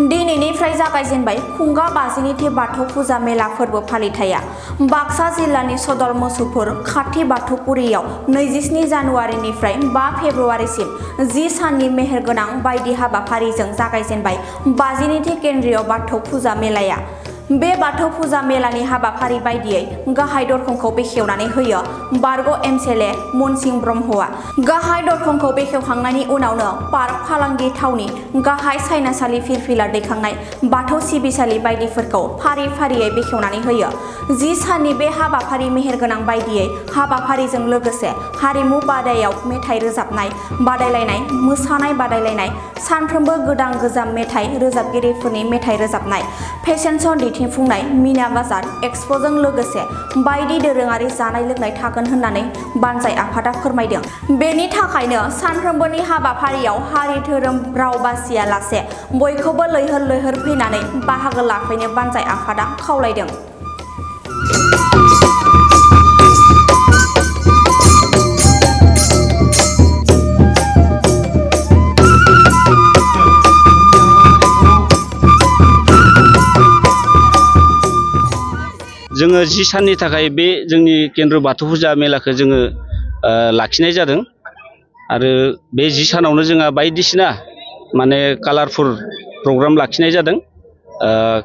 दिनैनिफ्राय जागायजेनबाय खुंगा बाजिनिथि बाथौ फुजा मेला फोरबो फालिथाया बाक्सा जिल्लानि सदर मुसुलपुर खाथि बाथौपुरियाव 27 जानुवारिनिफ्राय 5 फेब्रुवारिसिम 10 साननि मेहेरगोनां बायदि हाबाफारिजों जागायजेनबाय बाजिनिथि केन्द्रीय बाथौ फुजा मेलाया। बे बाथौ फुजा मेलानि हाबाफारि बायदियै गाहाय दरखंखौ बेखेवनानै होयो बारग' एमएलए मनसिं ब्रह्मआ। गाहाय दरखंखौ बेखेवखांनायनि उनावनो पार्क फालांगि थावनि गाहाय सायनासालि फिरफिला दैखांनाय बाथौ सिबिसालि बायदिफोरखौ फारि फारियै बेखेवनानै होयो। 10 साननि बे हाबाफारि मेहेरगोनां बायदियै हाबाफारिजों लोगोसे हारिमु बादायाव मेथाइ रोजाबनाय बादायलायनाय, मोसानाय बादायलायनाय, सानफ्रोमबो गोदान गोजाम मेथाइ रोजाबगिरिफोरनि मेथाइ रोजाबनाय, फेशन श' दिन्थिफुंनाय, मीना बाजार एक्सप'जों लोगोसे बायदि दोरोङारि जानाय लोंनाय थागोन होननानै बानजाय आफादा फोरमायदों। बेनि थाखायनो सानफ्रोमबोनि हाबाफारियाव हारि धोरोम राव बासियालासे बयखौबो लैहोर लैहोर फैनानै बाहागो लाफैनो बानजाय आफादा खावलायदों। जोङो 10 साननि थाखाय बे जोंनि केन्द्र बाथौ फुजा मेलाखौ जोङो लाखिनाय जादों आरो बे 10 सानावनो जोंहा बायदिसिना माने कालारफुल प्रग्राम लाखिनाय जादों।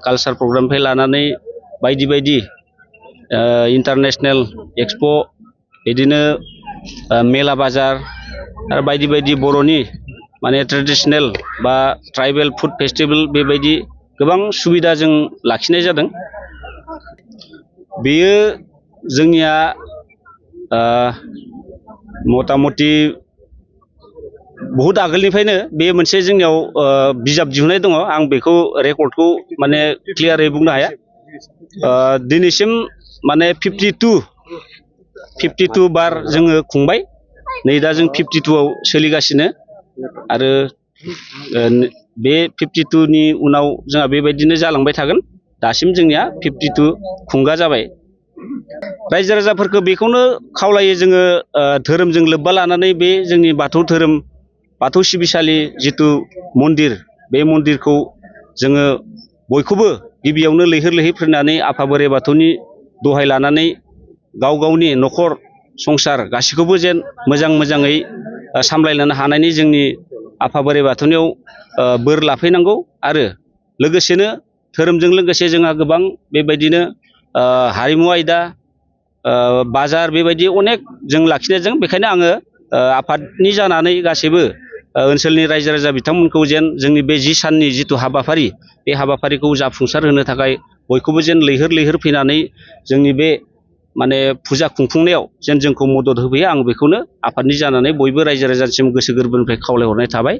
कालचार प्रग्रामनिफ्राय लानानै बायदि बायदि इन्टारनेशनेल एक्सप' बिदिनो मेला बाजार आरो बायदि बायदि बर'नि माने ट्रेडिशनेल बा ट्राइबेल फुड फेस्टिभेल बेबायदि गोबां सुबिदा जों लाखिनाय जादों। बेयो जोंनिया मथा मथि बहुद आगोलनिफ्रायनो बे मोनसे जोंनियाव बिजाब दिहुननाय दङ। आं बेखौ रेकर्डखौ माने क्लियारै बुंनो हाया। दिनैसिम माने 52 बार जोङो खुंबाय। नै दा जों 52आव सोलिगासिनो आरो बे 52नि उनाव जोंहा बेबायदिनो जालांबाय थागोन। दासिम जोंनिया 52 खुंगा जाबाय। रायजो राजाफोरखौ बेखौनो खावलायो जोङो धोरोमजों लोब्बा लानानै बे जोंनि बाथौ धोरोम बाथौ सिबिसालि जिथु मन्दिर बे मन्दिरखौ जोङो बयखौबो गिबियावनो लैहोर लैहोर फैनानै आफा बोराइ बाथौनि दहाय लानानै गाव गावनि न'खर संसार गासैखौबो जेन मोजाङै सामलायलांनो हानायनि जोंनि आफा बोराइ बाथौनियाव बोर लाफैनांगौ आरो लोगोसेनो धोरोमजों लोगोसे जोंहा गोबां बेबायदिनो हारिमु आयदा बाजार बेबायदि अनेक जों लाखिनायजों बेखायनो आङो आफादनि जानानै गासैबो ओनसोलनि रायजो राजा बिथांमोनखौ जेन जोंनि बे 10 साननि जिथु हाबाफारि बे हाबाफारिखौ जाफुंसार होनो थाखाय बयखौबो जेन लैहोर लैहोर फैनानै जोंनि बे माने फुजा खुंफुंनायाव जेन जोंखौ मदद होफैयो आं बेखौनो आफादनि जानानै बयबो रायजो राजानिसिम गोसो गोरबोनिफ्राय खावलायहरनाय थाबाय।